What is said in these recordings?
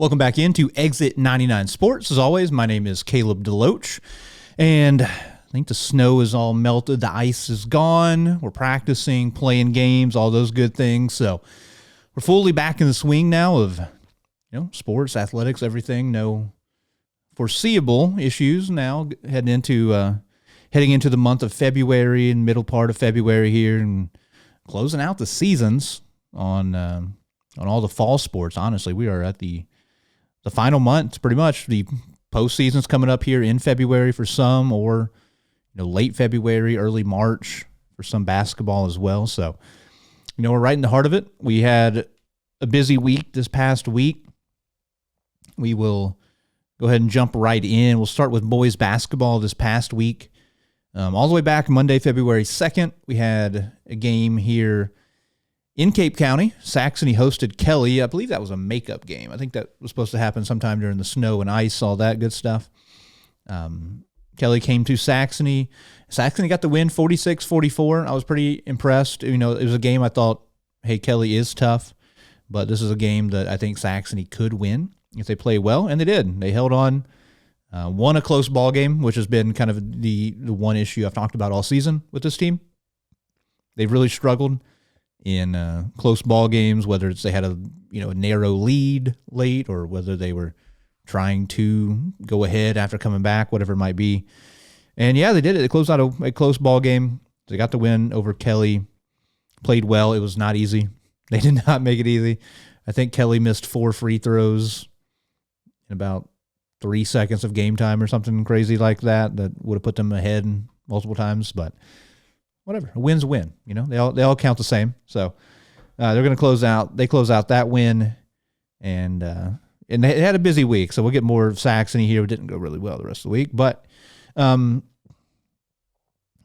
Welcome back into Exit 99 Sports. As always, my name is Caleb Deloach, and I think the snow is all melted. The ice is gone. We're practicing, playing games, all those good things. So we're fully back in the swing now of, sports, athletics, everything. No foreseeable issues now heading into the month of February and middle part of February here, and closing out the seasons on all the fall sports. Honestly, we are at the final month, pretty much. The postseason's coming up here in February for some, or late February, early March for some basketball as well. So, we're right in the heart of it. We had a busy week this past week. We will go ahead and jump right in. We'll start with boys basketball this past week. All the way back Monday, February 2nd, we had a game here in Cape County. Saxony hosted Kelly. I believe that was a makeup game. I think that was supposed to happen sometime during the snow and ice, all that good stuff. Kelly came to Saxony. Saxony got the win 46-44. I was pretty impressed. It was a game I thought, hey, Kelly is tough, but this is a game that I think Saxony could win if they play well, and they did. They held on, won a close ball game, which has been kind of the one issue I've talked about all season with this team. They've really struggled in close ball games, whether it's they had a narrow lead late, or whether they were trying to go ahead after coming back, whatever it might be. And yeah, they did it. They closed out a close ball game. They got the win over Kelly. Played well. It was not easy. They did not make it easy. I think Kelly missed 4 free throws in about 3 seconds of game time or something crazy like that would have put them ahead multiple times, but whatever. A win's a win. They all count the same. So they're going to close out. They close out that win, and they had a busy week. So we'll get more of Saxony here. It didn't go really well the rest of the week, but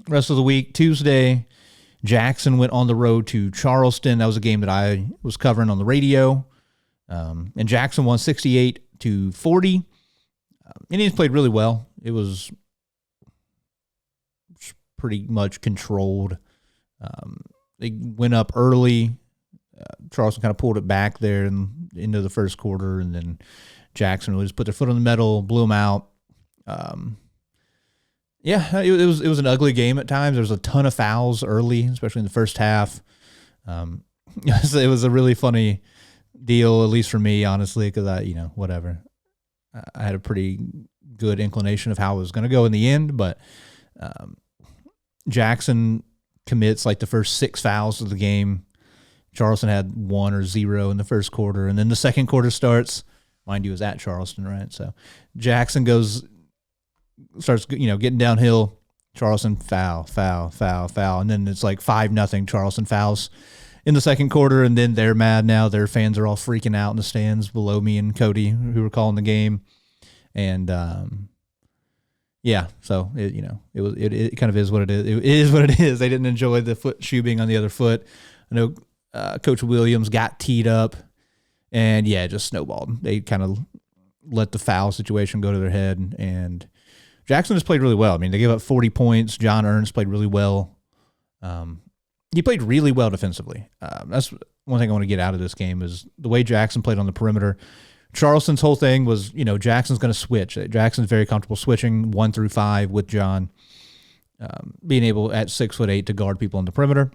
rest of the week, Tuesday, Jackson went on the road to Charleston. That was a game that I was covering on the radio, and Jackson won 68-40. Indians played really well. It was pretty much controlled. They went up early. Charleston kind of pulled it back there into the first quarter, and then Jackson really just put their foot on the metal, blew them out. It was an ugly game at times. There was a ton of fouls early, especially in the first half. It was a really funny deal, at least for me, honestly, because whatever. I had a pretty good inclination of how it was going to go in the end, but Jackson commits like the first 6 fouls of the game. Charleston had 1 or 0 in the first quarter, and then the second quarter starts. Mind you, it was at Charleston, right? So Jackson starts getting downhill. Charleston foul, and then it's like 5-0. Charleston fouls in the second quarter, and then they're mad now. Their fans are all freaking out in the stands below me and Cody, who were calling the game, and so it kind of is what it is. It is what it is. They didn't enjoy the shoe being on the other foot. I know Coach Williams got teed up, and it just snowballed. They kind of let the foul situation go to their head, and Jackson just played really well. I mean, they gave up 40 points. John Ernst played really well. He played really well defensively. That's one thing I want to get out of this game is the way Jackson played on the perimeter. Charleston's whole thing was, Jackson's going to switch. Jackson's very comfortable switching 1 through 5 with John, being able at 6'8" to guard people on the perimeter.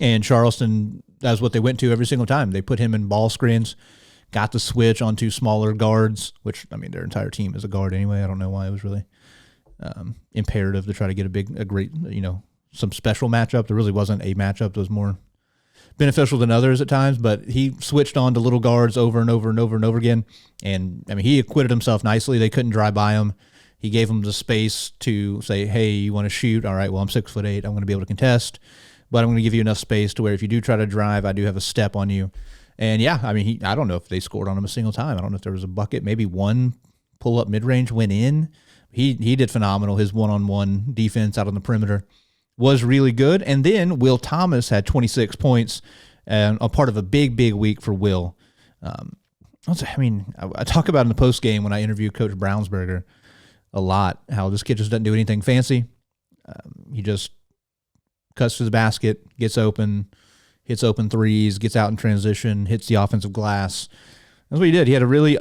And Charleston, that's what they went to every single time. They put him in ball screens, got the switch onto smaller guards, which, their entire team is a guard anyway. I don't know why it was really imperative to try to get a great, some special matchup. There really wasn't a matchup that was more beneficial than others at times, but he switched on to little guards over and over and over and over again. And, he acquitted himself nicely. They couldn't drive by him. He gave them the space to say, hey, you want to shoot? All right, well, I'm 6'8". I'm going to be able to contest, but I'm going to give you enough space to where if you do try to drive, I do have a step on you. And, I don't know if they scored on him a single time. I don't know if there was a bucket. Maybe one pull-up mid-range went in. He did phenomenal. His one-on-one defense out on the perimeter was really good. And then Will Thomas had 26 points, and a part of a big, big week for Will. I talk about in the post game when I interview Coach Brownsberger a lot, how this kid just doesn't do anything fancy. He just cuts to the basket, gets open, hits open threes, gets out in transition, hits the offensive glass. That's what he did. He had a really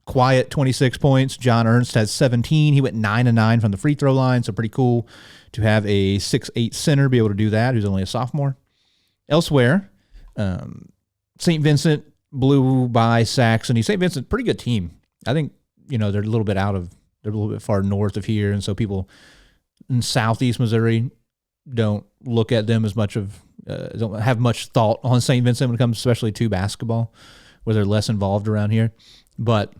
quiet 26 points. John Ernst has 17. He went 9-9 from the free throw line, so pretty cool to have a 6'8" center be able to do that, who's only a sophomore. Elsewhere, St. Vincent blew by Saxony. St. Vincent, pretty good team. I think, they're a little bit far north of here, and so people in southeast Missouri don't look at them as much don't have much thought on St. Vincent when it comes especially to basketball, where they're less involved around here. But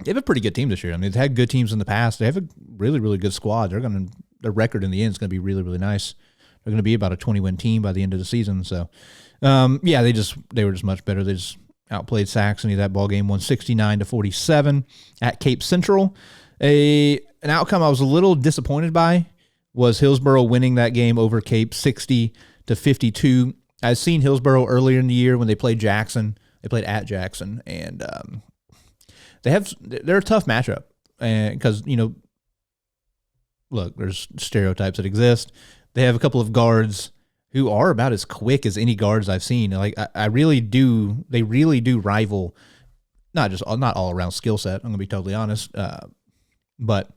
they have a pretty good team this year. I mean, they've had good teams in the past. They have a really, really good squad. Their record in the end is going to be really, really nice. They're going to be about a 20-win team by the end of the season. So, they were just much better. They just outplayed Saxony that ball game, won 69-47 at Cape Central. An outcome I was a little disappointed by was Hillsboro winning that game over Cape 60-52. I've seen Hillsboro earlier in the year when they played Jackson. They played at Jackson, and they're a tough matchup. And because look, there's stereotypes that exist. They have a couple of guards who are about as quick as any guards I've seen. Like they really do rival, not all around skill set. I'm gonna be totally honest, but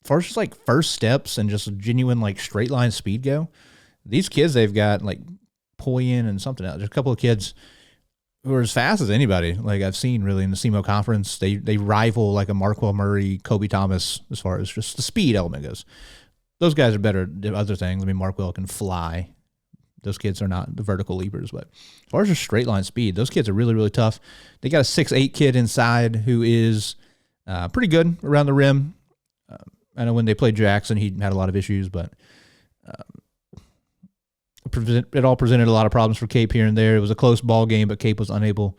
as far as just like first steps and just genuine like straight line speed go, these kids they've got like Poyen and something else. There's a couple of kids who are as fast as anybody like I've seen really in the SEMO conference. They rival like a Marquell Murray, Kobe Thomas as far as just the speed element goes. Those guys are better at other things. I mean, Marquell can fly. Those kids are not the vertical leapers, but as far as just straight line speed, those kids are really, really tough. They got a 6'8" kid inside who is pretty good around the rim. I know when they played Jackson, he had a lot of issues, but it all presented a lot of problems for Cape here and there. It was a close ball game, but Cape was unable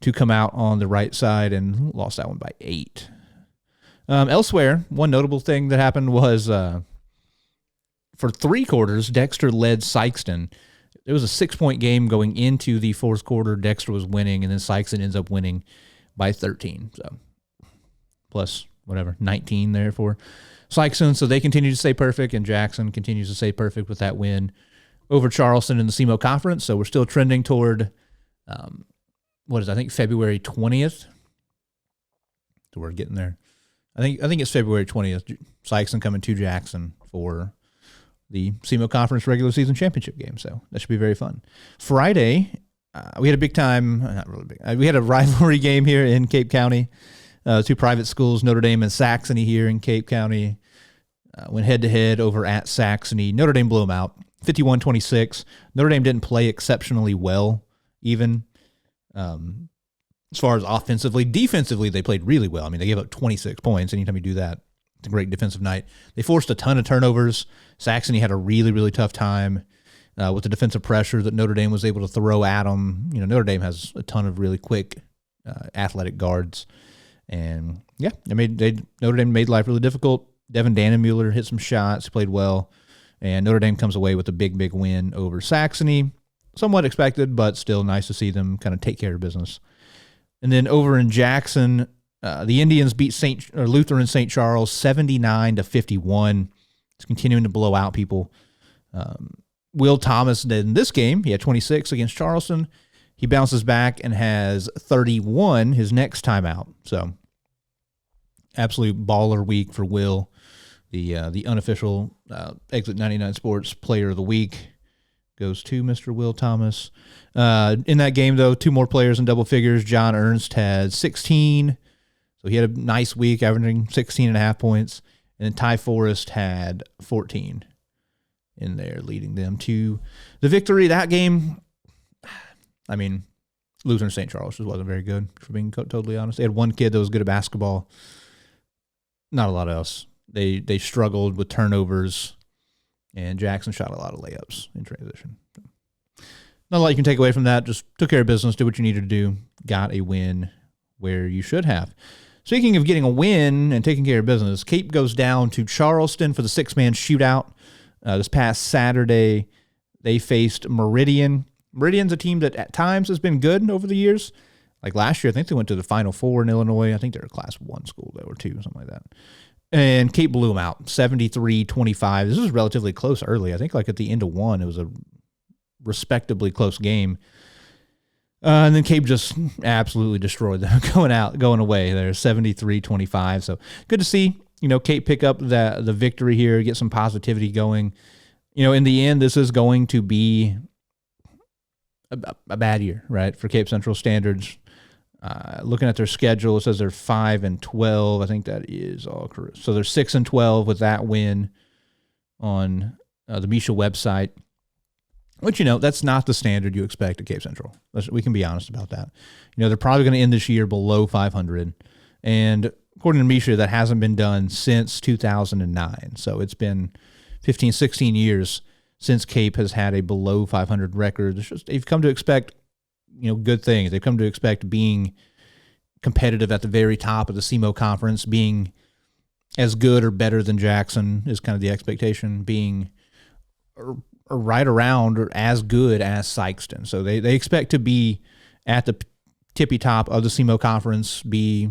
to come out on the right side and lost that one by 8. Elsewhere, one notable thing that happened was for 3 quarters, Dexter led Sykeston. It was a 6-point game going into the 4th quarter. Dexter was winning, and then Sykeston ends up winning by 13. So plus 19 there for Sykeston. So they continue to stay perfect, and Jackson continues to stay perfect with that win over Charleston in the SEMO Conference. So we're still trending toward, February 20th. So we're getting there. I think it's February 20th. Sykeston coming to Jackson for the SEMO Conference regular season championship game. So that should be very fun. Friday, we had a big time, not really big. We had a rivalry game here in Cape County. 2 private schools, Notre Dame and Saxony here in Cape County, went head-to-head over at Saxony. Notre Dame blew them out, 51-26. Notre Dame didn't play exceptionally well, even as far as offensively. Defensively, they played really well. I mean, they gave up 26 points. Anytime you do that, it's a great defensive night. They forced a ton of turnovers. Saxony had a really, really tough time with the defensive pressure that Notre Dame was able to throw at them. Notre Dame has a ton of really quick, athletic guards. And, Notre Dame made life really difficult. Devin Dannemuller hit some shots, played well. And Notre Dame comes away with a big, big win over Saxony. Somewhat expected, but still nice to see them kind of take care of business. And then over in Jackson, the Indians beat Lutheran St. Charles 79-51. It's continuing to blow out people. Will Thomas did in this game. He had 26 against Charleston. He bounces back and has 31 his next time out. So, absolute baller week for Will, the unofficial Exit 99 Sports Player of the Week. Goes to Mr. Will Thomas. In that game, though, 2 more players in double figures. John Ernst had 16. So he had a nice week, averaging 16.5 points. And then Ty Forrest had 14 in there, leading them to the victory. That game, I mean, Lutheran St. Charles just wasn't very good, for being totally honest. They had one kid that was good at basketball. Not a lot else. They struggled with turnovers, and Jackson shot a lot of layups in transition. Not a lot you can take away from that. Just took care of business, did what you needed to do, got a win where you should have. Speaking of getting a win and taking care of business, Cape goes down to Charleston for the 6-man shootout. This past Saturday, they faced Meridian. Meridian's a team that at times has been good over the years. Like last year, I think they went to the Final Four in Illinois. I think they're a Class 1 school, though, or 2, something like that. And Cape blew them out, 73-25. This was relatively close early. I think like at the end of 1, it was a respectably close game. And then Cape just absolutely destroyed them going away. They're 73-25. So good to see, Cape pick up the victory here, get some positivity going. In the end, this is going to be a bad year, right, for Cape Central standards. Looking at their schedule, it says they're 5-12. I think that is all correct. So they're 6-12 with that win on the Misha website. Which, that's not the standard you expect at Cape Central. We can be honest about that. They're probably going to end this year below 500. And according to Misha, that hasn't been done since 2009. So it's been 15, 16 years since Cape has had a below 500 record. They've come to expect, good things. They've come to expect being competitive at the very top of the SEMO conference, being as good or better than Jackson is kind of the expectation, being or right around or as good as Sykeston. So they expect to be at the tippy top of the SEMO conference, be,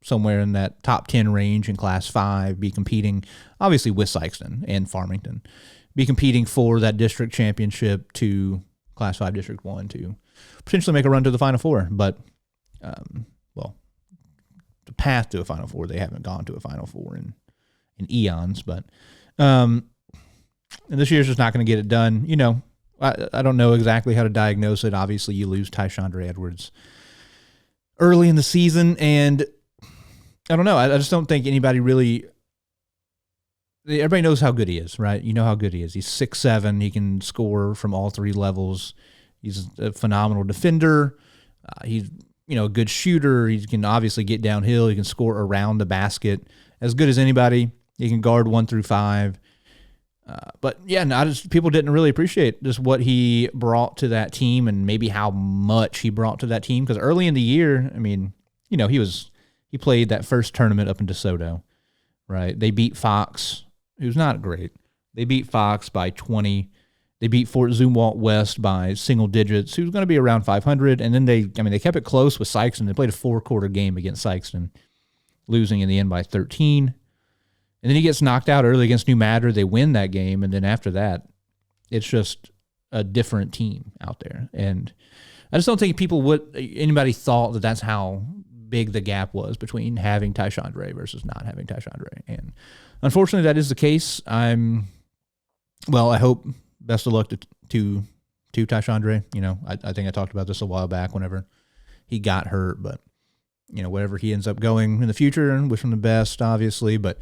somewhere in that top 10 range in Class 5, be competing, obviously, with Sykeston and Farmington, be competing for that district championship to Class 5 District 1 to potentially make a run to the Final Four. But, the path to a Final Four, they haven't gone to a Final Four in eons. But and this year's just not going to get it done. I don't know exactly how to diagnose it. Obviously, you lose Tyshandra Edwards early in the season, and I don't know. I just don't think anybody really – everybody knows how good he is, right? You know how good he is. He's 6'7". He can score from all three levels. He's a phenomenal defender. He's, a good shooter. He can obviously get downhill. He can score around the basket as good as anybody. He can guard 1 through 5. But yeah, people didn't really appreciate just what he brought to that team and maybe how much he brought to that team. Because early in the year, he played that first tournament up in DeSoto, right? They beat Fox, who's not great. They beat Fox by 20. They beat Fort Zumwalt West by single digits, who's going to be around 500. And then they kept it close with Sykeston. They played a 4-quarter game against Sykeston, losing in the end by 13. And then he gets knocked out early against New Madrid. They win that game, and then after that, it's just a different team out there. And I just don't think anybody thought that that's how big the gap was between having Tyshandra versus not having Tyshandra. And unfortunately, that is the case. I hope best of luck to Tyshandra. I think I talked about this a while back whenever he got hurt, but wherever he ends up going in the future, and wish him the best, obviously. But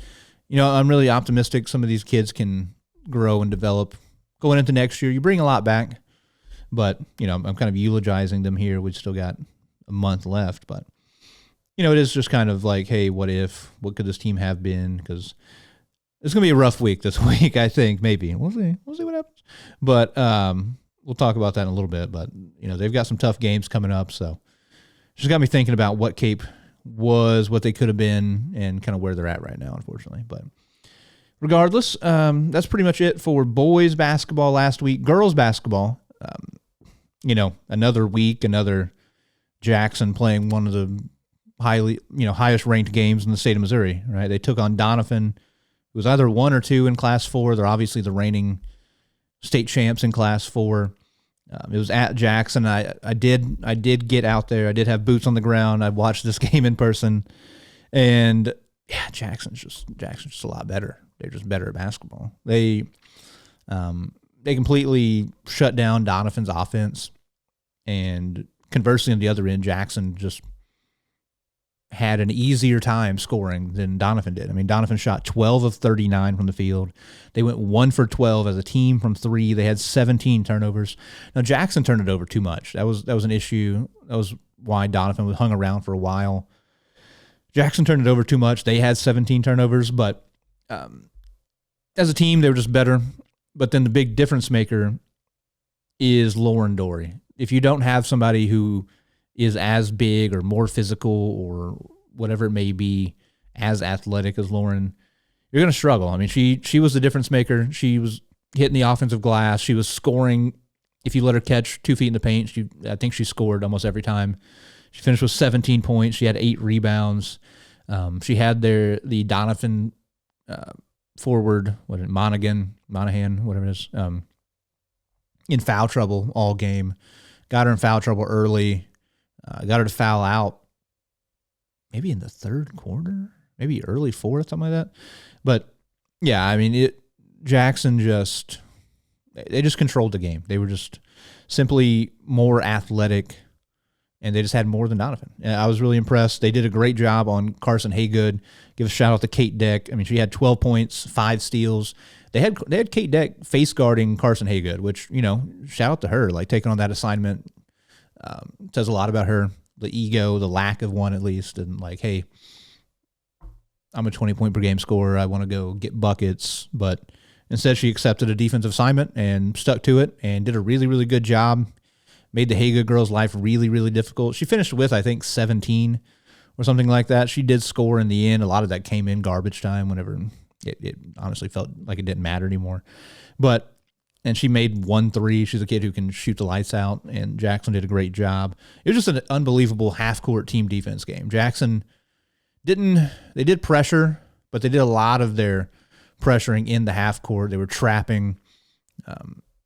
I'm really optimistic some of these kids can grow and develop going into next year. You bring a lot back, but, I'm kind of eulogizing them here. We've still got a month left, but, it is just kind of like, hey, what could this team have been? Because it's going to be a rough week this week, I think, maybe. We'll see what happens. But we'll talk about that in a little bit. But, they've got some tough games coming up, so just got me thinking about what Cape was, what they could have been, and kind of where they're at right now, unfortunately. But regardless, that's pretty much it for boys basketball last week. Girls basketball, another week, another Jackson playing one of the highest ranked games in the state of Missouri, right? They took on Doniphan. It was either 1 or 2 in Class 4. They're obviously the reigning state champs in Class 4. It was at Jackson. I did get out there. I did have boots on the ground. I watched this game in person, and yeah, Jackson's just a lot better. They're just better at basketball. They completely shut down Doniphan's offense, and conversely, on the other end, Jackson just had an easier time scoring than Doniphan did. Doniphan shot 12 of 39 from the field. They went 1 for 12 as a team from 3. They had 17 turnovers. Now, Jackson turned it over too much. That was an issue. That was why Doniphan was hung around for a while. Jackson turned it over too much. They had 17 turnovers, but as a team, they were just better. But then the big difference maker is Lauren Dory. If you don't have somebody who is as big or more physical or whatever it may be, as athletic as Lauren, you're going to struggle. She was the difference maker. She was hitting the offensive glass. She was scoring. If you let her catch 2 feet in the paint, I think she scored almost every time. She finished with 17 points. She had 8 rebounds. She had the Doniphan forward, Monahan, whatever it is, in foul trouble all game. got her in foul trouble early, got her to foul out maybe in the third quarter, maybe early fourth, something like that. But, yeah, I mean, Jackson they just controlled the game. They were just simply more athletic, and they just had more than Doniphan. And I was really impressed. They did a great job on Carson Haygood. Give a shout out to Kate Deck. I mean, she had 12 points, 5 steals. They had Kate Deck face guarding Carson Haygood, which, shout out to her, like taking on that assignment. Says a lot about her, the ego, the lack of one at least, and like, hey, I'm a 20-point per game scorer. I want to go get buckets, but instead she accepted a defensive assignment and stuck to it and did a really, really good job. Made the Haygood girls' life really, really difficult. She finished with, I think, 17 or something like that. She did score in the end. A lot of that came in garbage time whenever it honestly felt like it didn't matter anymore. And she made 1 3. She's a kid who can shoot the lights out, and Jackson did a great job. It was just an unbelievable half-court team defense game. Jackson they did pressure, but they did a lot of their pressuring in the half-court. They were trapping.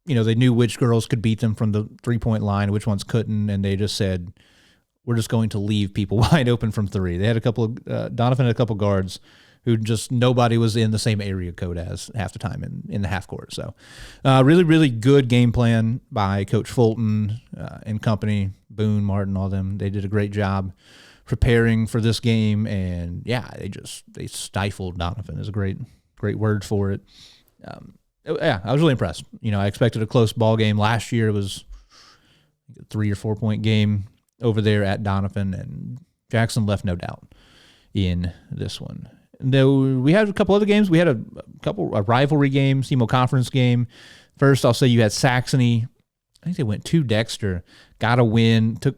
They knew which girls could beat them from the three-point line, which ones couldn't, and they just said, we're just going to leave people wide open from 3. They had a couple of Doniphan had a couple guards who just nobody was in the same area code as half the time in the half court. So really, really good game plan by Coach Fulton and company, Boone, Martin, all them. They did a great job preparing for this game, and yeah, they stifled Doniphan is a great word for it. Yeah, I was really impressed. I expected a close ball game. Last year it was a 3 or 4 point game over there at Doniphan, and Jackson left no doubt in this one. Though we had a couple other games. We had a rivalry game, SEMO conference game. First, I'll say you had Saxony. I think they went to Dexter, got a win. It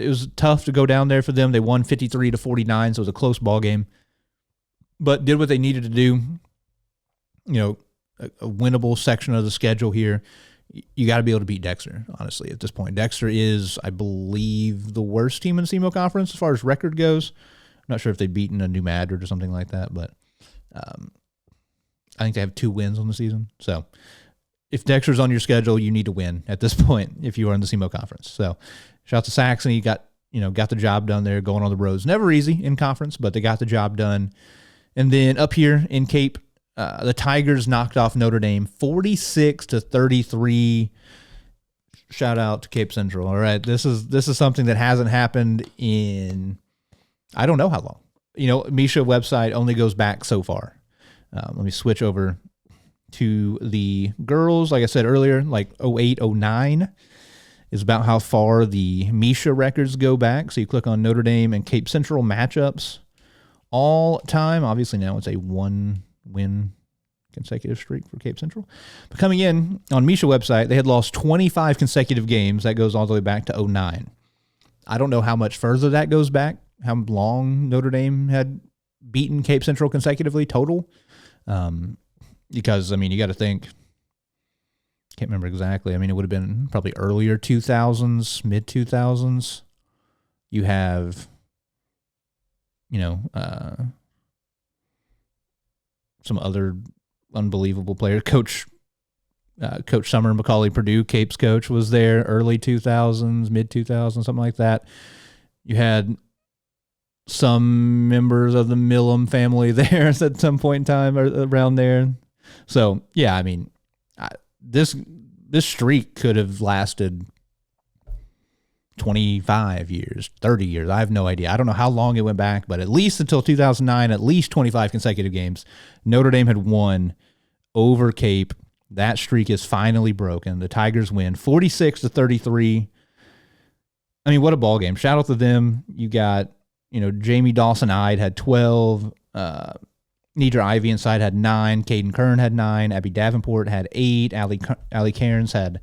was tough to go down there for them. They won 53-49, so it was a close ball game, but did what they needed to do. A winnable section of the schedule here. You got to be able to beat Dexter, honestly, at this point. Dexter is, I believe, the worst team in the SEMO conference as far as record goes. I'm not sure if they've beaten a New Madrid or something like that, but I think they have 2 wins on the season. So if Dexter's on your schedule, you need to win at this point if you are in the SEMO conference. So shout out to Saxony. Got the job done there, going on the roads. Never easy in conference, but they got the job done. And then up here in Cape, the Tigers knocked off Notre Dame 46-33. Shout out to Cape Central. All right, this is something that hasn't happened in I don't know how long. Misha website only goes back so far. Let me switch over to the girls. Like I said earlier, like 08, 09 is about how far the Misha records go back. So you click on Notre Dame and Cape Central matchups all time. Obviously now it's a 1-win consecutive streak for Cape Central. But coming in on Misha website, they had lost 25 consecutive games. That goes all the way back to 09. I don't know how much further that goes back, how long Notre Dame had beaten Cape Central consecutively total. Because, you got to think, can't remember exactly. It would have been probably earlier 2000s, mid-2000s. You have, some other unbelievable players. Coach Summer, Macaulay Purdue, Cape's coach, was there early 2000s, mid-2000s, something like that. You had some members of the Millam family there at some point in time around there. So, yeah, this streak could have lasted 25 years, 30 years. I have no idea. I don't know how long it went back, but at least until 2009, at least 25 consecutive games, Notre Dame had won over Cape. That streak is finally broken. The Tigers win 46-33. What a ball game. Shout out to them. You got, Jamie Dawson-Ide had 12. Nidra Ivy inside had 9. Caden Kern had 9. Abby Davenport had 8. Allie Cairns had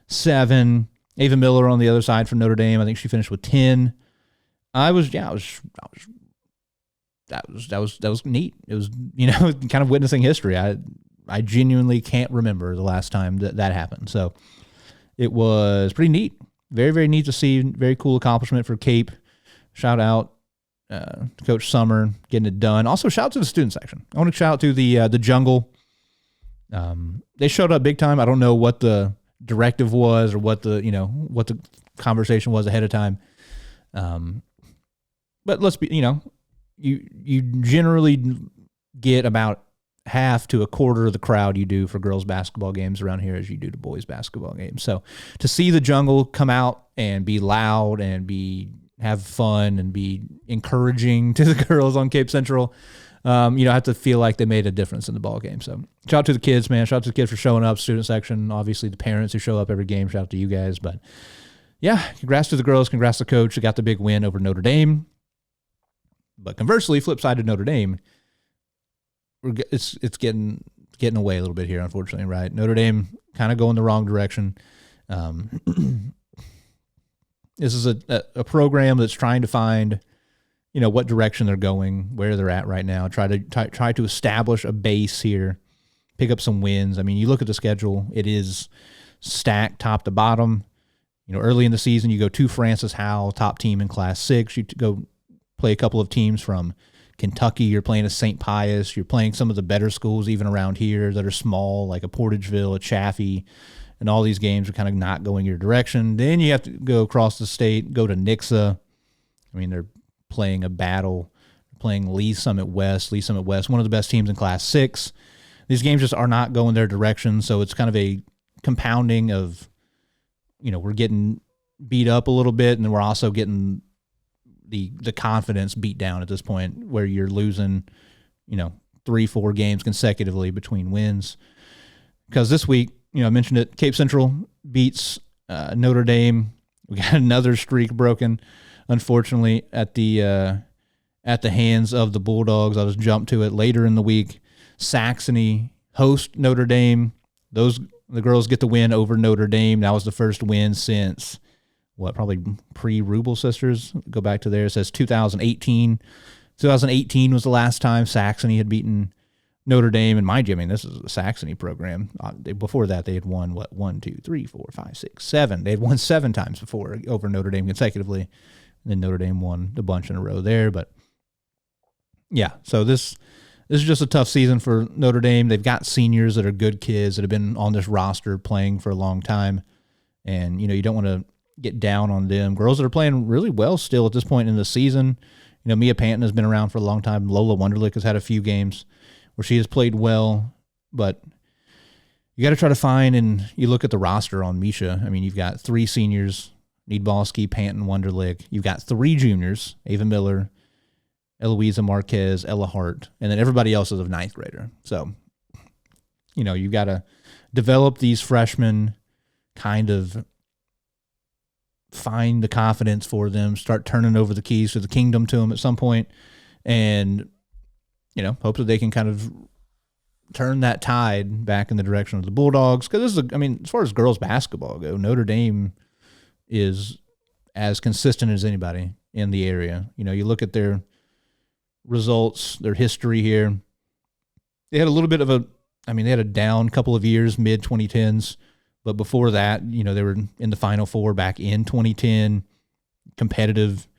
7. Ava Miller on the other side from Notre Dame. I think she finished with 10. That was neat. It was, kind of witnessing history. I genuinely can't remember the last time that happened. So it was pretty neat. Very, very neat to see. Very cool accomplishment for Cape. Shout out to Coach Summer getting it done. Also, shout out to the student section. I want to shout out to the Jungle. They showed up big time. I don't know what the directive was or what the conversation was ahead of time. But let's be, you generally get about half to a quarter of the crowd you do for girls basketball games around here as you do to boys basketball games. So to see the Jungle come out and be loud and have fun and be encouraging to the girls on Cape Central, I have to feel like they made a difference in the ball game. So shout out to the kids, man. Shout out to the kids for showing up, student section, obviously the parents who show up every game. Shout out to you guys. But yeah, congrats to the girls. Congrats to the coach. They got the big win over Notre Dame. But conversely, flip side to Notre Dame, it's getting away a little bit here, unfortunately, right? Notre Dame kind of going the wrong direction. This is a program that's trying to find, what direction they're going, where they're at right now. Try to establish a base here, pick up some wins. I mean, you look at the schedule; it is stacked top to bottom. Early in the season, you go to Francis Howell, top team in Class 6. You go play a couple of teams from Kentucky. You're playing a St. Pius. You're playing some of the better schools even around here that are small, like a Portageville, a Chaffee, and all these games are kind of not going your direction. Then you have to go across the state, go to Nixa. I mean, they're playing a battle, playing Lee Summit West, one of the best teams in Class 6. These games just are not going their direction, so it's kind of a compounding of, we're getting beat up a little bit, and then we're also getting the confidence beat down at this point where you're losing, 3-4 games consecutively between wins. Because this week, I mentioned it, Cape Central beats Notre Dame. We got another streak broken, unfortunately, at the hands of the Bulldogs. I'll just jump to it later in the week. Saxony host Notre Dame. The girls get the win over Notre Dame. That was the first win since probably pre-Rubel sisters. Go back to there. It says 2018. 2018 was the last time Saxony had beaten Notre Dame. And mind you, this is a Saxony program. Before that, they had won, 1, 2, 3, 4, 5, 6, 7. They had won 7 times before over Notre Dame consecutively. And then Notre Dame won a bunch in a row there. But yeah, so this is just a tough season for Notre Dame. They've got seniors that are good kids that have been on this roster playing for a long time. And, you don't want to get down on them. Girls that are playing really well still at this point in the season. Mia Panton has been around for a long time. Lola Wunderlich has had a few games where she has played well, but you got to try to find, and you look at the roster on Misha. You've got 3 seniors, Needbalski, Panton, Wunderlich. You've got 3 juniors, Ava Miller, Eloisa Marquez, Ella Hart, and then everybody else is a 9th grader. So, you've got to develop these freshmen, kind of find the confidence for them, start turning over the keys to the kingdom to them at some point, and, hope that they can kind of turn that tide back in the direction of the Bulldogs. Because this is, as far as girls basketball go, Notre Dame is as consistent as anybody in the area. You look at their results, their history here. They had a little bit of they had a down couple of years, mid-2010s. But before that, they were in the Final Four back in 2010, competitive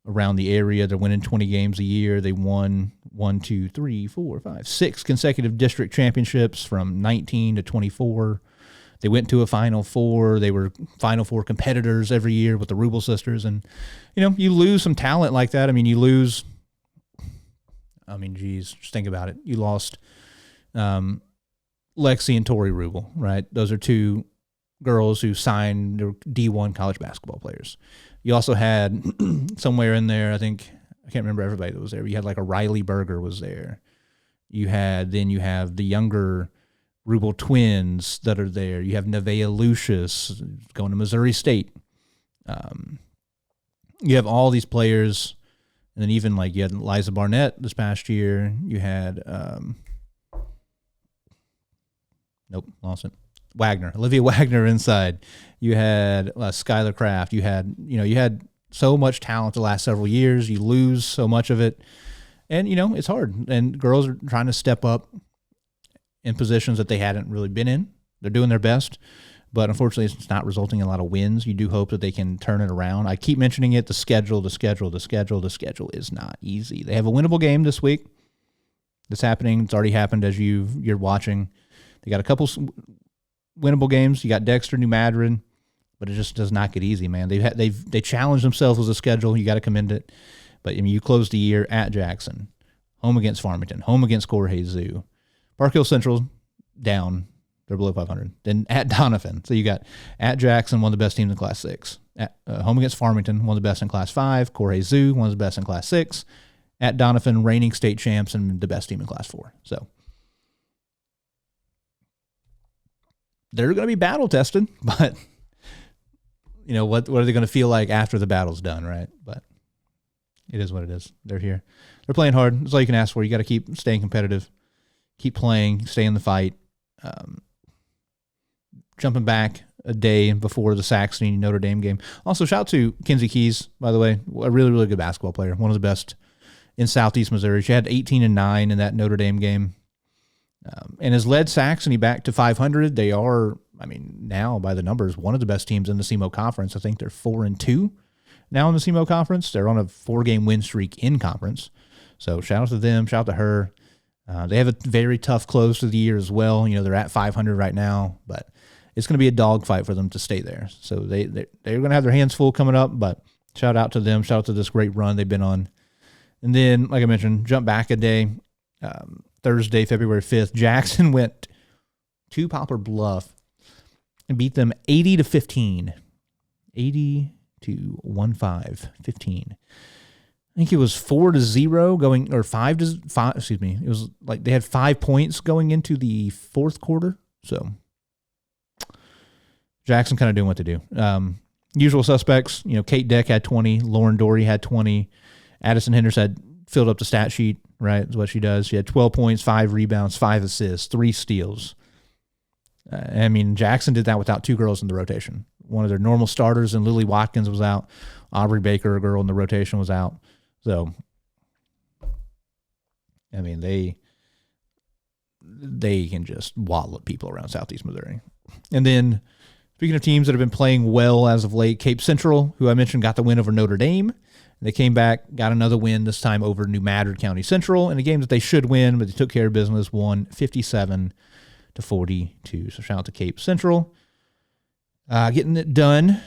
around the area. They're winning 20 games a year. They won 6 consecutive district championships from 19 to 24. They went to a Final Four. They were Final Four competitors every year with the Rubel sisters. And, you lose some talent like that. You lose, just think about it. You lost Lexi and Tori Rubel, right? Those are 2 girls who signed, they're D1 college basketball players. You also had somewhere in there, I can't remember everybody that was there. You had like a Riley Berger was there. You have the younger Rubel twins that are there. You have Nevaeh Lucius going to Missouri State. You have all these players, and then even you had Liza Barnett this past year. You had lost it. Olivia Wagner inside. You had Skylar Kraft. You had so much talent the last several years. You lose so much of it, and it's hard. And girls are trying to step up in positions that they hadn't really been in. They're doing their best, but unfortunately, it's not resulting in a lot of wins. You do hope that they can turn it around. I keep mentioning it. The schedule is not easy. They have a winnable game this week. That's happening. It's already happened as you're watching. They got a couple winnable games. You got Dexter, New Madrid, but it just does not get easy, man. They challenged themselves with a schedule. You got to commend it. But I mean, you close the year at Jackson, home against Farmington, home against Corey Zoo, Park Hill Central down. They're below 500. Then at Doniphan. So you got at Jackson, one of the best teams in Class 6. At home against Farmington, one of the best in Class 5. Corey Zoo, one of the best in Class 6. At Doniphan, reigning state champs and the best team in Class 4. So they're going to be battle tested, but you know, what are they going to feel like after the battle's done, right? But it is what it is. They're here. They're playing hard. That's all you can ask for. You got to keep staying competitive, keep playing, stay in the fight. Jumping back a day before the Saxony Notre Dame game. Also, shout out to Kinsey Keys, by the way, a really, really good basketball player, one of the best in Southeast Missouri. She had 18-9 in that Notre Dame game, and has led Saxony back to 500. They are, I mean, now by the numbers, one of the best teams in the SEMO Conference. I think they're 4-2 now in the SEMO Conference. They're on a 4-game win streak in conference. So shout out to them. Shout out to her. They have a very tough close to the year as well. You know, they're at 500 right now, but it's going to be a dogfight for them to stay there. So they're going to have their hands full coming up, but shout out to them. Shout out to this great run they've been on. And then, like I mentioned, jump back a day, Thursday, February 5th, Jackson went to Poplar Bluff and beat them 80-15. 15. I think it was 4-0 going, or 5-5. Excuse me. It was like they had 5 points going into the fourth quarter. So Jackson kind of doing what they do. Usual suspects, you know, Kate Deck had 20, Lauren Dory had 20, Addison Henders had filled up the stat sheet, right? Is what she does. She had 12 points, 5 rebounds, 5 assists, 3 steals. I mean, Jackson did that without 2 girls in the rotation. One of their normal starters, and Lily Watkins was out. Aubrey Baker, a girl in the rotation, was out. So, I mean, they can just wallop people around Southeast Missouri. And then, speaking of teams that have been playing well as of late, Cape Central, who I mentioned, got the win over Notre Dame. They came back, got another win, this time over New Madrid County Central, in a game that they should win, but they took care of business, won 57-42. So shout out to Cape Central. Getting it done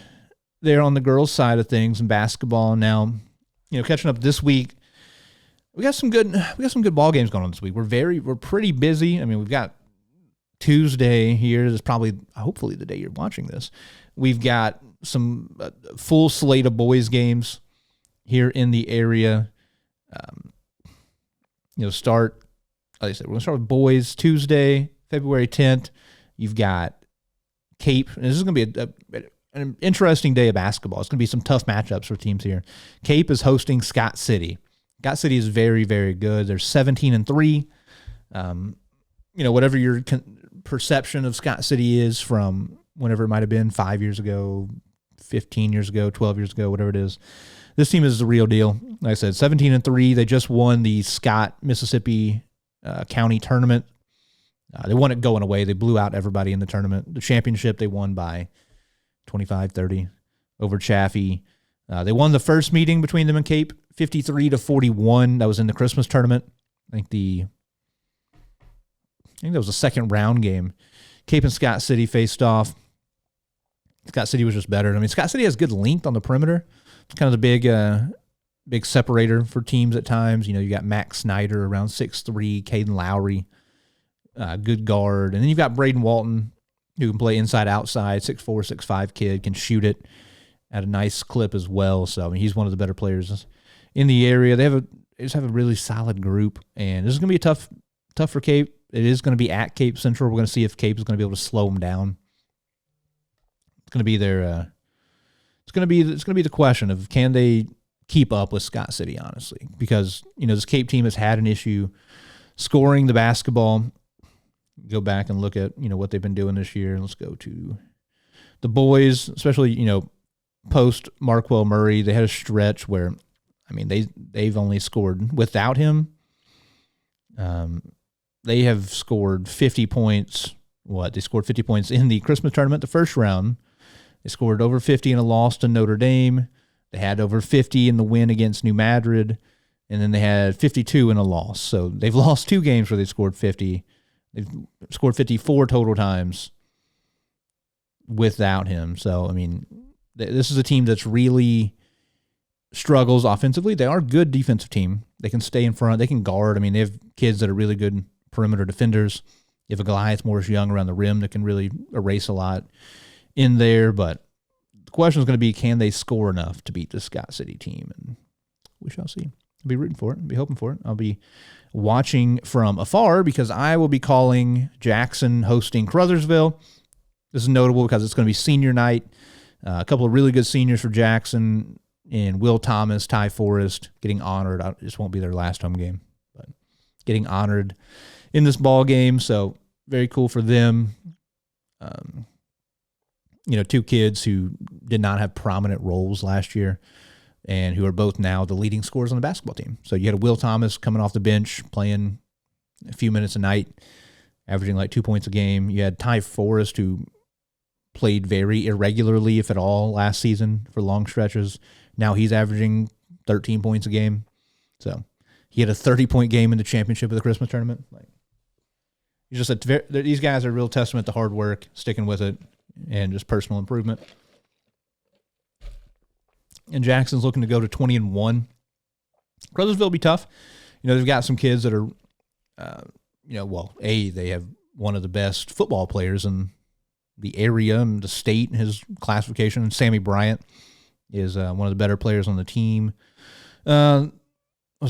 there on the girls' side of things in basketball. Now, you know, catching up this week, we got some good ball games going on this week. We're pretty busy. I mean, we've got Tuesday here. This is probably, hopefully, the day you're watching this. We've got some full slate of boys games here in the area. You know, like I said, we're going to start with boys Tuesday, February 10th. You've got Cape, and this is going to be an interesting day of basketball. It's going to be some tough matchups for teams here. Cape is hosting Scott City. Scott City is very, very good. They're 17-3. You know, whatever your perception of Scott City is from whenever it might have been 5 years ago, 15 years ago, 12 years ago, whatever it is, this team is the real deal. Like I said, 17-3. They just won the Scott, Mississippi County tournament. They won it going away. They blew out everybody in the tournament. The championship, they won by 25-30 over Chaffee. They won the first meeting between them and Cape, 53-41. That was in the Christmas tournament. I think that was the second round game. Cape and Scott City faced off. Scott City was just better. I mean, Scott City has good length on the perimeter. It's kind of the big separator for teams at times. You know, you got Max Snyder around 6'3", Caden Lowry, good guard. And then you've got Braden Walton, who can play inside, outside, 6'4", 6'5" kid, can shoot it at a nice clip as well. So, I mean, he's one of the better players in the area. They just have a really solid group, and this is going to be tough for Cape. It is going to be at Cape Central. We're going to see if Cape is going to be able to slow them down. It's going to be their it's going to be the question of, can they keep up with Scott City, honestly, because, you know, this Cape team has had an issue scoring the basketball. Go back and look at, you know, what they've been doing this year. Let's go to the boys, especially, you know, post Markwell Murray. They had a stretch where, I mean, they've only scored without him. They have scored 50 points. They scored 50 points in the Christmas tournament, the first round. They scored over 50 in a loss to Notre Dame. They had over 50 in the win against New Madrid. And then they had 52 in a loss. So they've lost 2 games where they scored 50. They've scored 54 total times. without him. So, I mean, this is a team that's really struggles offensively. They are a good defensive team. They can stay in front. They can guard. I mean, they have kids that are really good perimeter defenders. You have a Goliath Morris Young around the rim that can really erase a lot in there. But the question is going to be, can they score enough to beat the Scott City team? And we shall see. I'll be rooting for it. I'll be hoping for it. I'll be watching from afar because I will be calling Jackson hosting Crothersville. This is notable because it's going to be senior night. A couple of really good seniors for Jackson in Will Thomas, Ty Forrest getting honored. This won't be their last home game, but getting honored in this ball game. So very cool for them. Two kids who did not have prominent roles last year and who are both now the leading scorers on the basketball team. So you had a Will Thomas coming off the bench, playing a few minutes a night, averaging like 2 points a game. You had Ty Forrest, who played very irregularly, if at all, last season for long stretches. Now he's averaging 13 points a game. So he had a 30-point game in the championship of the Christmas tournament. These guys are a real testament to hard work, sticking with it, and just personal improvement. And Jackson's looking to go to 20-1. Crothersville will be tough. They've got some kids that are, they have one of the best football players in the area and the state in his classification. Sammy Bryant is one of the better players on the team. Was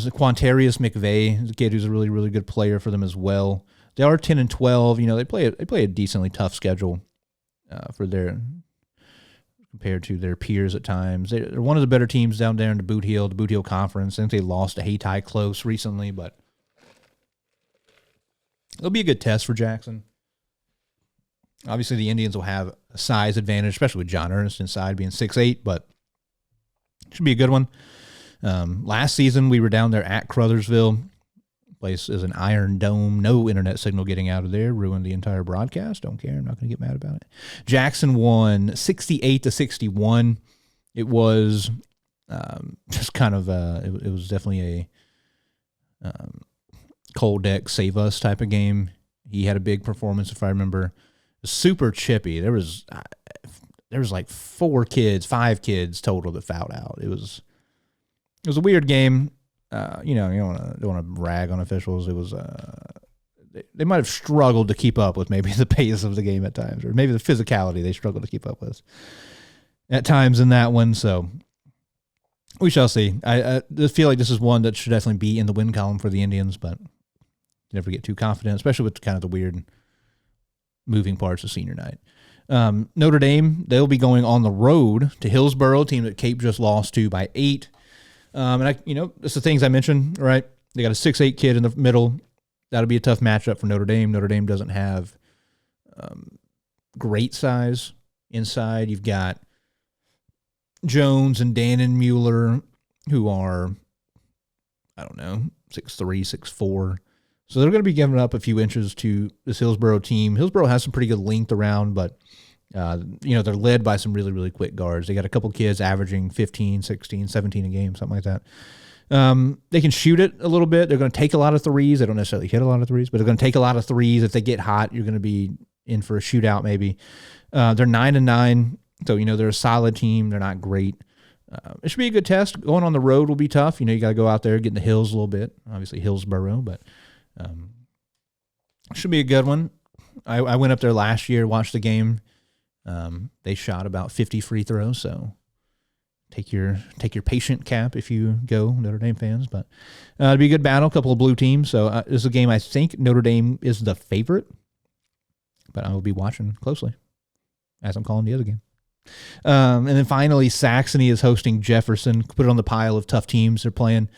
it Quantarius McVeigh? He's a kid who's a really, really good player for them as well. They are 10-12. They play a decently tough schedule compared to their peers at times. They're one of the better teams down there in the Boot Heel Conference. I think they lost to Hayti close recently, but it'll be a good test for Jackson. Obviously, the Indians will have a size advantage, especially with John Ernest inside being 6'8", but it should be a good one. Last season, we were down there at Crothersville. Place is an iron dome, no internet signal getting out of there. Ruined the entire broadcast. Don't care. I'm not going to get mad about it. Jackson won 68-61. It was just kind of it was definitely a cold deck save us type of game. He had a big performance, if I remember. Super chippy. There was like 5 kids total that fouled out. It was a weird game. You don't want to rag on officials. It was they might have struggled to keep up with maybe the pace of the game at times, or maybe the physicality they struggled to keep up with at times in that one. So we shall see. I just feel like this is one that should definitely be in the win column for the Indians, but you never get too confident, especially with kind of the weird moving parts of senior night. Notre Dame, they'll be going on the road to Hillsboro, a team that Cape just lost to by 8. It's the things I mentioned, right? They got a 6'8" kid in the middle. That'll be a tough matchup for Notre Dame. Notre Dame doesn't have great size inside. You've got Jones and Dannon Mueller, who are, 6'3", 6'4". So they're going to be giving up a few inches to this Hillsboro team. Hillsboro has some pretty good length around, but they're led by some really, really quick guards. They got a couple kids averaging 15, 16, 17 a game, something like that. They can shoot it a little bit. They're going to take a lot of threes. They don't necessarily hit a lot of threes, but they're going to take a lot of threes. If they get hot, you're going to be in for a shootout maybe. They're 9-9, so they're a solid team. They're not great. It should be a good test. Going on the road will be tough. You got to go out there, get in the hills a little bit. Obviously Hillsboro, but it should be a good one. I went up there last year, watched the game. They shot about 50 free throws, so take your patient cap if you go, Notre Dame fans. But it'll be a good battle, a couple of blue teams. So this is a game I think Notre Dame is the favorite, but I will be watching closely as I'm calling the other game. And then finally, Saxony is hosting Jefferson. Put it on the pile of tough teams they're playing.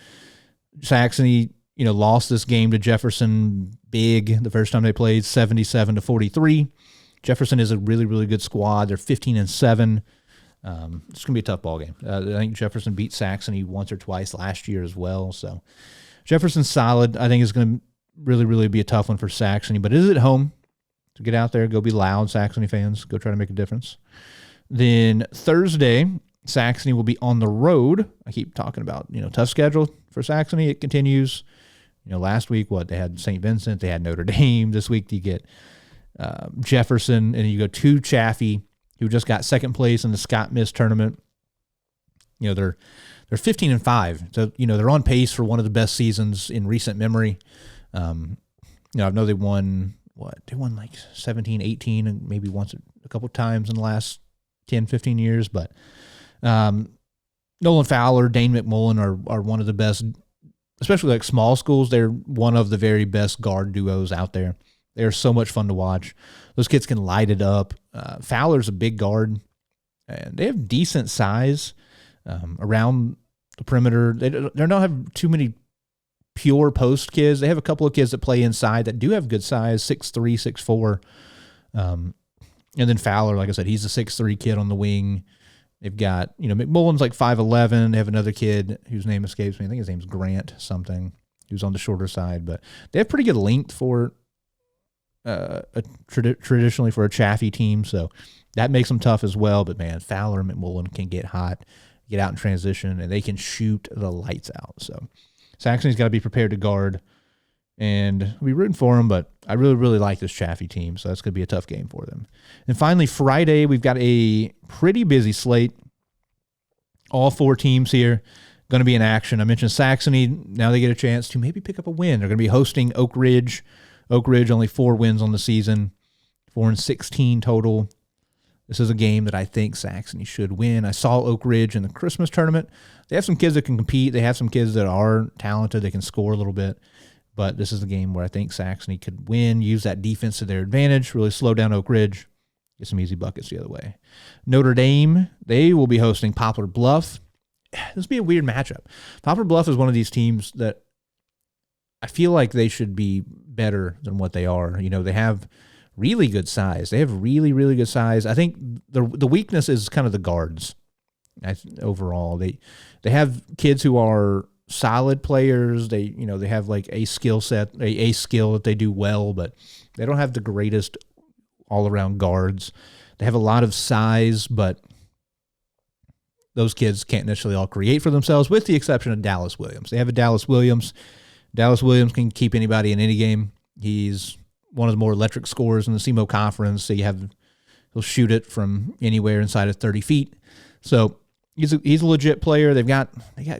Saxony, lost this game to Jefferson big the first time they played, 77-43. Jefferson is a really, really good squad. They're 15-7. It's going to be a tough ball game. I think Jefferson beat Saxony once or twice last year as well. So Jefferson's solid. I think it's going to really, really be a tough one for Saxony, but it is at home. So get out there, go be loud, Saxony fans. Go try to make a difference. Then Thursday, Saxony will be on the road. I keep talking about, tough schedule for Saxony. It continues. Last week, they had St. Vincent, they had Notre Dame. This week you get Jefferson, and you go to Chaffee, who just got second place in the Scott Miss tournament. They're 15-5, so they're on pace for one of the best seasons in recent memory. I know they won like 17, 18, and maybe once a couple times in the last 10, 15 years. But Nolan Fowler, Dane McMullen are one of the best, especially like small schools. They're one of the very best guard duos out there. They're so much fun to watch. Those kids can light it up. Fowler's a big guard, and they have decent size around the perimeter. They don't have too many pure post kids. They have a couple of kids that play inside that do have good size, 6'3", 6'4". And then Fowler, like I said, he's a 6'3" kid on the wing. They've got, McMullen's like 5'11". They have another kid whose name escapes me. I think his name's Grant something, who's on the shorter side. But they have pretty good length for traditionally for a Chaffee team, so that makes them tough as well. But, man, Fowler and McMullen can get hot, get out in transition, and they can shoot the lights out. So Saxony's got to be prepared to guard, and we'll be rooting for them, but I really, really like this Chaffee team, so that's going to be a tough game for them. And finally, Friday, we've got a pretty busy slate. All 4 teams here going to be in action. I mentioned Saxony. Now they get a chance to maybe pick up a win. They're going to be hosting Oak Ridge. Oak Ridge, only 4 wins on the season, 4-16 total. This is a game that I think Saxony should win. I saw Oak Ridge in the Christmas tournament. They have some kids that can compete. They have some kids that are talented. They can score a little bit. But this is a game where I think Saxony could win, use that defense to their advantage, really slow down Oak Ridge, get some easy buckets the other way. Notre Dame, they will be hosting Poplar Bluff. This will be a weird matchup. Poplar Bluff is one of these teams that I feel like they should be better than what they are. They have really good size. They have really, really good size. I think the weakness is kind of the guards. Overall, they have kids who are solid players. They have like a skill set, a skill that they do well, but they don't have the greatest all-around guards. They have a lot of size, but those kids can't necessarily all create for themselves, with the exception of Dallas Williams. They have a Dallas Williams. Dallas Williams can keep anybody in any game. He's one of the more electric scorers in the SEMO conference. So he'll shoot it from anywhere inside of 30 feet. So he's a legit player. They got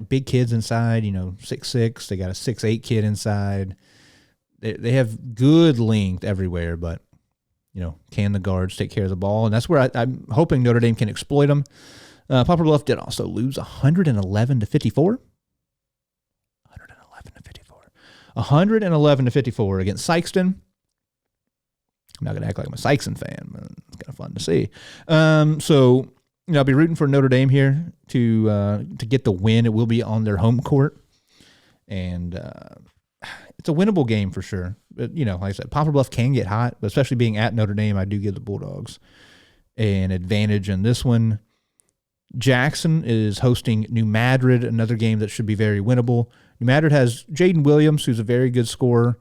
big kids inside, 6'6". They got a 6'8" kid inside. They have good length everywhere, but can the guards take care of the ball? And that's where I'm hoping Notre Dame can exploit them. Poplar Bluff did also lose 111-54. 111-54 against Sykeston. I'm not going to act like I'm a Sykeston fan, but it's kind of fun to see. So I'll be rooting for Notre Dame here to get the win. It will be on their home court, and it's a winnable game for sure. But like I said, Poplar Bluff can get hot, but especially being at Notre Dame, I do give the Bulldogs an advantage in this one. Jackson is hosting New Madrid, another game that should be very winnable. New Madrid has Jaden Williams, who's a very good scorer,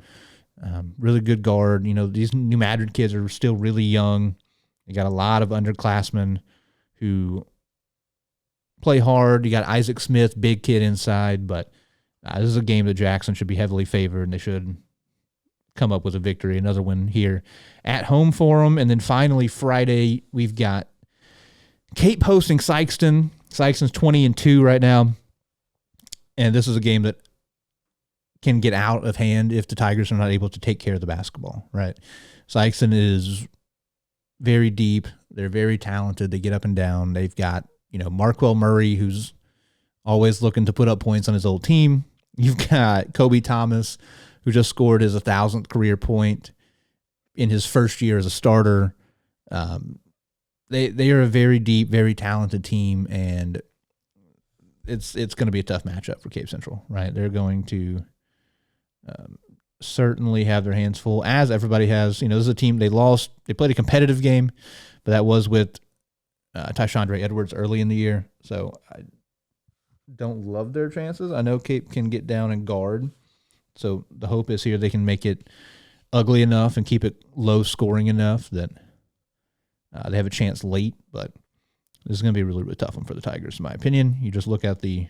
really good guard. These New Madrid kids are still really young. They got a lot of underclassmen who play hard. You got Isaac Smith, big kid inside, but this is a game that Jackson should be heavily favored, and they should come up with a victory, another one here at home for them. And then finally, Friday, we've got Cape hosting Sykeston. Sykeston's 20-2 right now, and this is a game that can get out of hand if the Tigers are not able to take care of the basketball, right? Sykeston is very deep. They're very talented. They get up and down. They've got, Marquell Murray, who's always looking to put up points on his old team. You've got Kobe Thomas, who just scored his 1,000th career point in his first year as a starter. They are a very deep, very talented team, and it's going to be a tough matchup for Cape Central, right? They're going to certainly have their hands full, as everybody has. This is a team they lost. They played a competitive game, but that was with Tyshandre Edwards early in the year. So I don't love their chances. I know Cape can get down and guard, so the hope is here they can make it ugly enough and keep it low scoring enough that they have a chance late. But this is going to be a really, really tough one for the Tigers, in my opinion. You just look at the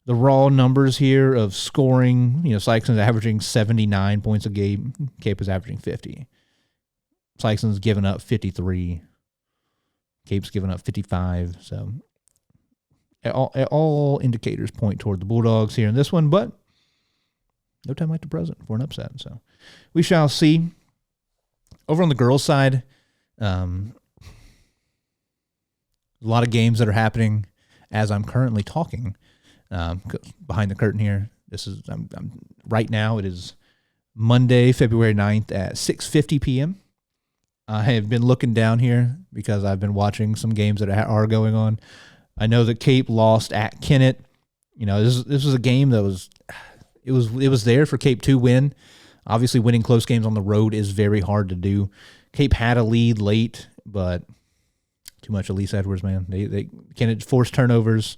raw numbers here of scoring. Sykeston's averaging 79 points a game. Cape is averaging 50. Sykeston's given up 53. Cape's given up 55, so all indicators point toward the Bulldogs here in this one, but no time like the present for an upset. So we shall see. Over on the girls' side, a lot of games that are happening as I'm currently talking. Behind the curtain here, I'm right now. It is Monday, February 9th at 6:50 p.m. I have been looking down here because I've been watching some games that are going on. I know that Cape lost at Kennett. This was a game that was there for Cape to win. Obviously, winning close games on the road is very hard to do. Cape had a lead late, but too much Elise Edwards, man. Kennett forced turnovers,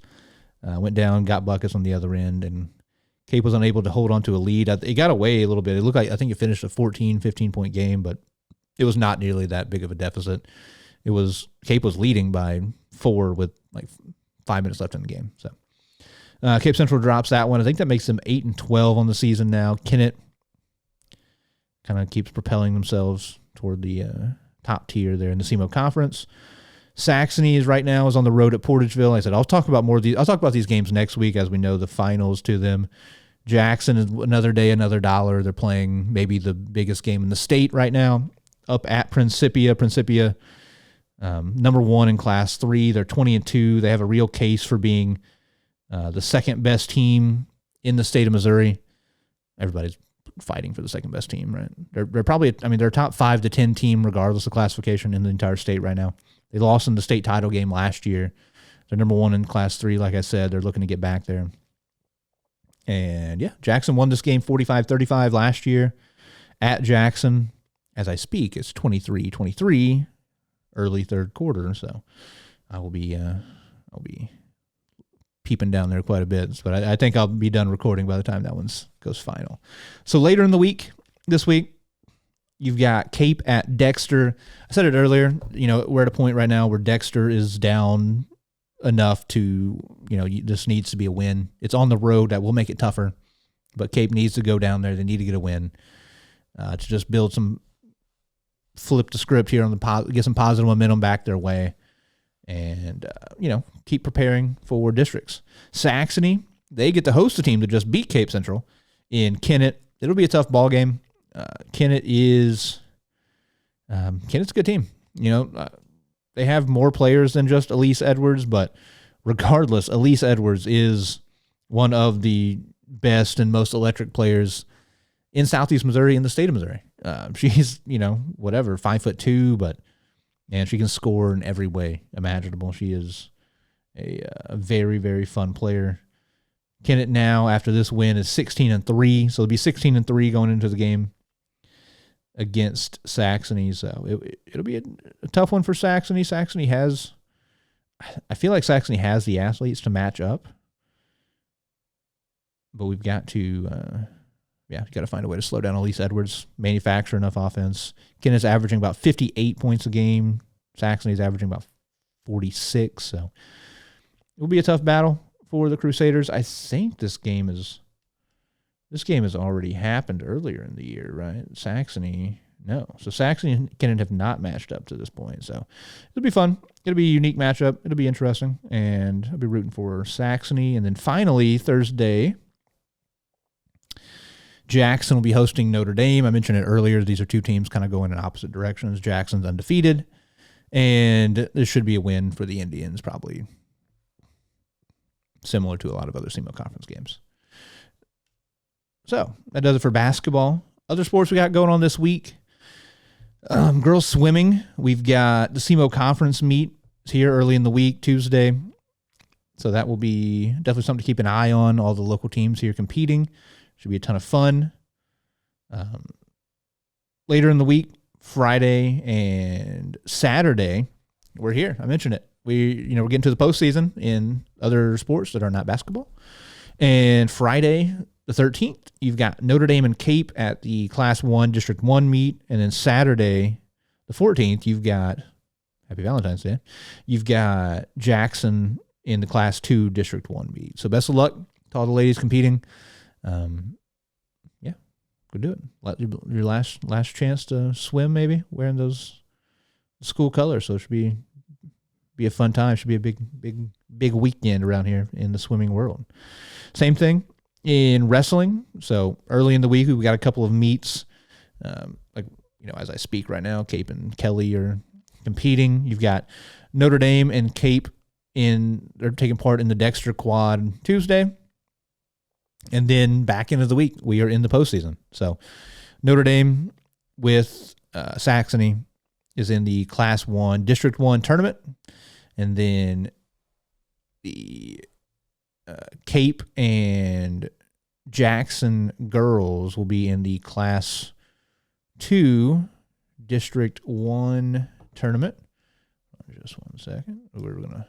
went down, got buckets on the other end, and Cape was unable to hold on to a lead. It got away a little bit. It looked like, I think it finished a 14, 15-point game, but it was not nearly that big of a deficit. Cape was leading by 4 with like 5 minutes left in the game. So Cape Central drops that one. I think that makes them 8-12 on the season now. Kennett kind of keeps propelling themselves toward the top tier there in the SEMO Conference. Saxony is on the road at Portageville. Like I said, I'll talk about these games next week as we know the finals to them. Jackson is another day, another dollar. They're playing maybe the biggest game in the state right now, up at Principia. Principia, number 1 in Class 3. They're 20-2. They have a real case for being the second best team in the state of Missouri. Everybody's fighting for the second best team, right? They're probably, they're a top 5 to 10 team regardless of classification in the entire state right now. They lost in the state title game last year. They're number 1 in Class 3, like I said. They're looking to get back there. And yeah, Jackson won this game 45-35 last year at Jackson. As I speak, it's 23-23, early third quarter. So I'll be peeping down there quite a bit, but I think I'll be done recording by the time that one goes final. So later in the week, this week, you've got Cape at Dexter. I said it earlier, we're at a point right now where Dexter is down enough to, this needs to be a win. It's on the road. That will make it tougher, but Cape needs to go down there. They need to get a win to just flip the script here get some positive momentum back their way. And, keep preparing for districts. Saxony, they get to host a team that just beat Cape Central in Kennett. It'll be a tough ball game. Kennett's a good team. They have more players than just Elise Edwards, but regardless, Elise Edwards is one of the best and most electric players in Southeast Missouri, in the state of Missouri. She's, 5'2", but and she can score in every way imaginable. She is a very, very fun player. Kennett now, after this win, is 16-3, so it'll be 16-3 going into the game against Saxony. So it'll be a tough one for Saxony. I feel like Saxony has the athletes to match up, but we've got to, got to find a way to slow down Elise Edwards, manufacture enough offense. Kennett's averaging about 58 points a game. Saxony's averaging about 46, so it will be a tough battle for the Crusaders. I think this game has already happened earlier in the year, right? Saxony, no. So Saxony and Kennett have not matched up to this point, so it'll be fun. It'll be a unique matchup. It'll be interesting, and I'll be rooting for Saxony. And then finally, Thursday, Jackson will be hosting Notre Dame. I mentioned it earlier. These are two teams kind of going in opposite directions. Jackson's undefeated, and this should be a win for the Indians, probably similar to a lot of other SEMO Conference games. So that does it for basketball. Other sports we got going on this week. Girls swimming. We've got the SEMO Conference meet here early in the week, Tuesday. So that will be definitely something to keep an eye on. All the local teams here competing. Should be a ton of fun. Later in the week, Friday and Saturday, we're here. I mentioned it. We're getting to the postseason in other sports that are not basketball. And Friday, the 13th, you've got Notre Dame and Cape at the Class 1 District 1 meet. And then Saturday, the 14th, you've got, happy Valentine's Day, you've got Jackson in the Class 2 District 1 meet. So best of luck to all the ladies competing. Go do it. Your last chance to swim, maybe wearing those school colors. So it should be be a fun time. Should be a big weekend around here in the swimming world. Same thing in wrestling. So early in the week, we got a couple of meets. As I speak right now, Cape and Kelly are competing. You've got Notre Dame and Cape they're taking part in the Dexter Quad Tuesday. And then back into the week, we are in the postseason. So Notre Dame with Saxony is in the Class 1 District 1 tournament. And then the Cape and Jackson Girls will be in the Class 2 District 1 tournament. Just one second. We're going to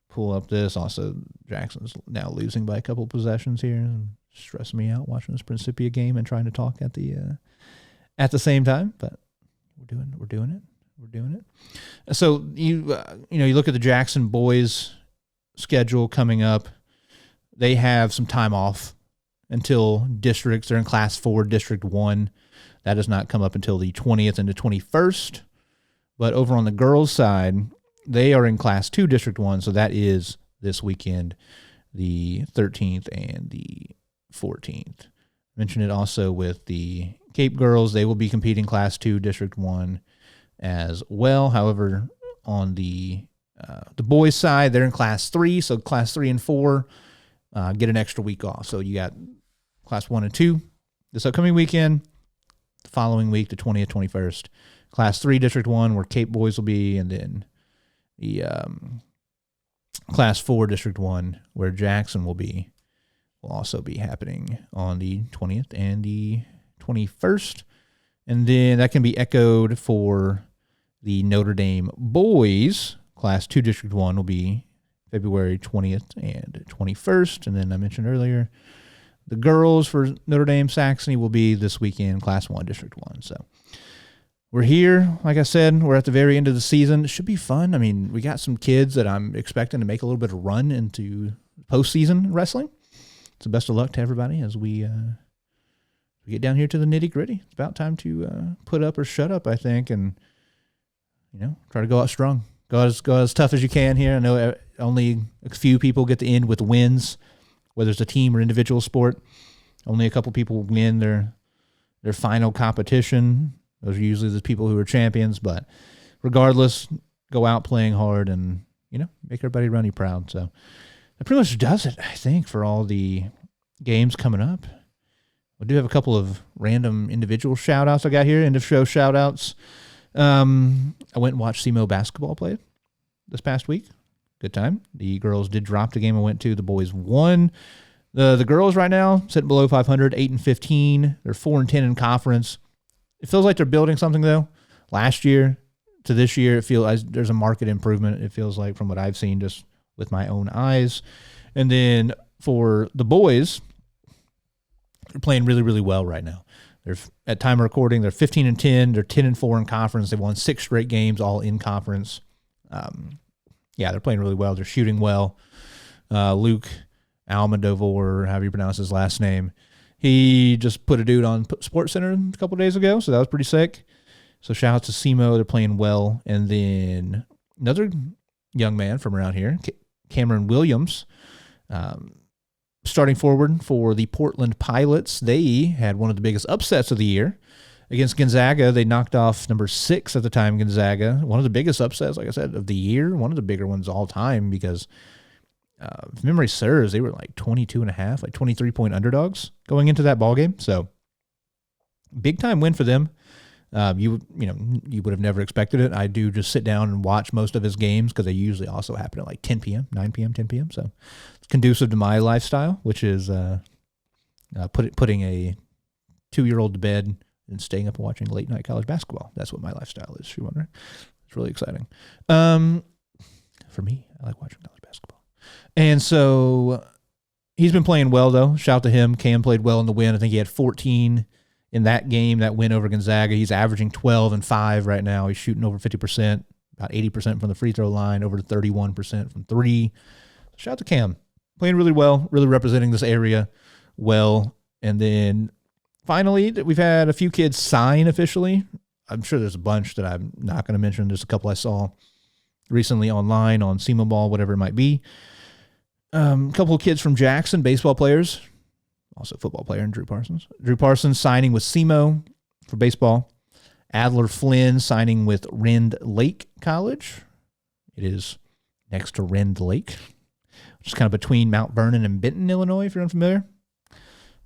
pull up this. Also, Jackson's now losing by a couple possessions here, and stressing me out watching this Principia game and trying to talk at the same time. But we're doing it. So you look at the Jackson boys schedule coming up. They have some time off until districts. They're in Class 4 District 1. That does not come up until the 20th and the 21st. But over on the girls' side, they are in Class 2 District 1, so that is this weekend, the 13th and the 14th. Mentioned it also with the Cape girls. They will be competing Class 2 District 1 as well. However, on the boys' side, they're in Class 3, so Class 3 and 4 get an extra week off. So you got Class 1 and 2 this upcoming weekend. The following week, the 20th, 21st, Class 3 District 1, where Cape boys will be, and then the Class 4 District 1, where Jackson will also be happening on the 20th and the 21st. And then that can be echoed for the Notre Dame boys. Class 2 District 1 will be February 20th and 21st. And then I mentioned earlier, the girls for Notre Dame Saxony will be this weekend, Class 1 District 1. So we're here. Like I said, we're at the very end of the season. It should be fun. I mean, we got some kids that I'm expecting to make a little bit of run into postseason wrestling. So best of luck to everybody as we get down here to the nitty-gritty. It's about time to put up or shut up, I think, and try to go out strong. Go as tough as you can here. I know only a few people get to end with wins, whether it's a team or individual sport. Only a couple people win their final competition. Those are usually the people who are champions. But regardless, go out playing hard and, make everybody around you proud. So that pretty much does it, I think, for all the games coming up. We do have a couple of random individual shout-outs I got here, end-of-show shout-outs. I went and watched SEMO basketball play this past week. Good time. The girls did drop the game I went to. The boys won. The girls right now sitting below 500, 8-15. They're 4-10 in conference. It feels like they're building something, though. Last year to this year, it feels like there's a market improvement. It feels like from what I've seen just with my own eyes. And then for the boys, they're playing really, really well right now. They're at time of recording, they're 15-10. They're 10-4 in conference. They've won 6 straight games, all in conference. They're playing really well. They're shooting well. Luke Almodovar, however you pronounce his last name, he just put a dude on Sports Center a couple days ago, so that was pretty sick. So shout out to SEMO. They're playing well. And then another young man from around here, Cameron Williams, starting forward for the Portland Pilots. They had one of the biggest upsets of the year against Gonzaga. They knocked off number 6 at the time, Gonzaga. One of the biggest upsets, like I said, of the year. One of the bigger ones all time because if memory serves, they were like 22.5, like 23-point underdogs going into that ballgame. So big time win for them. You would have never expected it. I do just sit down and watch most of his games because they usually also happen at like 10 p.m., 9 p.m., 10 p.m. So it's conducive to my lifestyle, which is putting a 2-year-old to bed and staying up and watching late night college basketball. That's what my lifestyle is, if you're wondering. It's really exciting. For me, I like watching college basketball. And so he's been playing well, though. Shout out to him. Cam played well in the win. I think he had 14 in that game, that win over Gonzaga. He's averaging 12 and 5 right now. He's shooting over 50%, about 80% from the free throw line, over 31% from 3. Shout out to Cam. Playing really well, really representing this area well. And then finally, we've had a few kids sign officially. I'm sure there's a bunch that I'm not going to mention. There's a couple I saw recently online on SEMA Ball, whatever it might be. A couple of kids from Jackson, baseball players, also football player, and Drew Parsons. Drew Parsons signing with SEMO for baseball. Adler Flynn signing with Rend Lake College. It is next to Rend Lake, which is kind of between Mount Vernon and Benton, Illinois, if you're unfamiliar.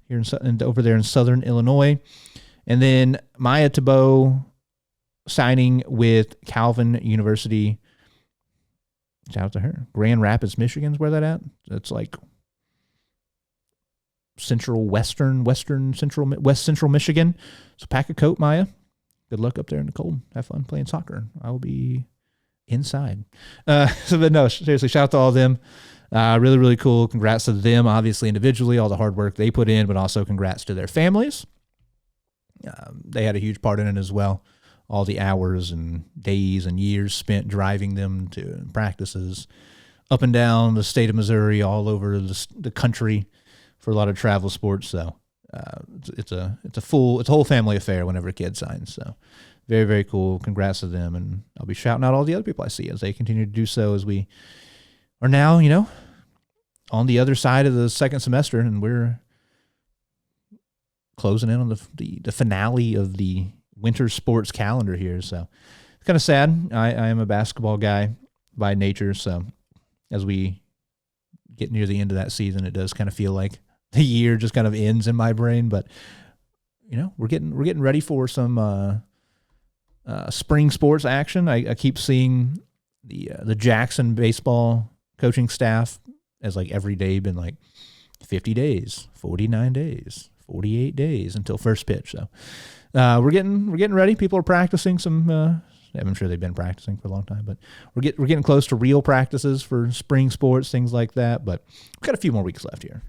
Here over there in southern Illinois. And then Maya Tebow signing with Calvin University. Shout out to her. Grand Rapids, Michigan's where that at. It's like west central Michigan. So pack a coat, Maya. Good luck up there in the cold. Have fun playing soccer. I will be inside. But no, seriously, shout out to all of them. Really, really cool. Congrats to them, obviously, individually, all the hard work they put in, but also congrats to their families. They had a huge part in it as well. All the hours and days and years spent driving them to practices up and down the state of Missouri, all over the country for a lot of travel sports. So it's a whole family affair whenever a kid signs. So very, very cool. Congrats to them. And I'll be shouting out all the other people I see as they continue to do so, as we are now, on the other side of the second semester, and we're closing in on the finale of the winter sports calendar here. So it's kind of sad. I am a basketball guy by nature, so as we get near the end of that season, it does kind of feel like the year just kind of ends in my brain. But we're getting ready for some spring sports action. I keep seeing the Jackson baseball coaching staff as like every day been like 50 days, 49 days, 48 days until first pitch. So we're getting ready. People are practicing some. I'm sure they've been practicing for a long time, but we're getting close to real practices for spring sports, things like that. But we've got a few more weeks left here.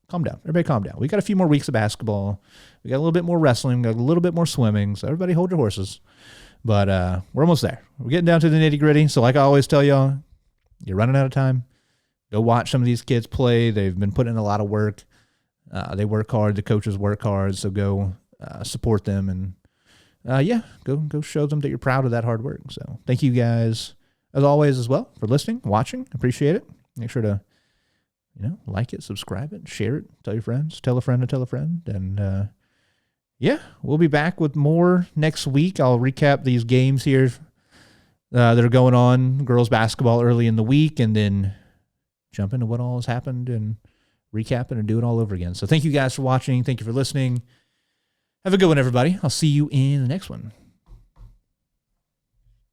Calm down, everybody. Calm down. We got a few more weeks of basketball. We got a little bit more wrestling. We got a little bit more swimming. So everybody, hold your horses. But we're almost there. We're getting down to the nitty gritty. So like I always tell y'all, you're running out of time. Go watch some of these kids play. They've been putting in a lot of work. They work hard. The coaches work hard. So go support them and go show them that you're proud of that hard work. So thank you guys as always as well for listening, watching. Appreciate it. Make sure to like it, subscribe it, share it, tell your friends, tell a friend to tell a friend, and we'll be back with more next week. I'll recap these games here that are going on, girls basketball early in the week, and then jump into what all has happened and recap it and do it all over again. So thank you guys for watching. Thank you for listening. Have a good one, everybody. I'll see you in the next one.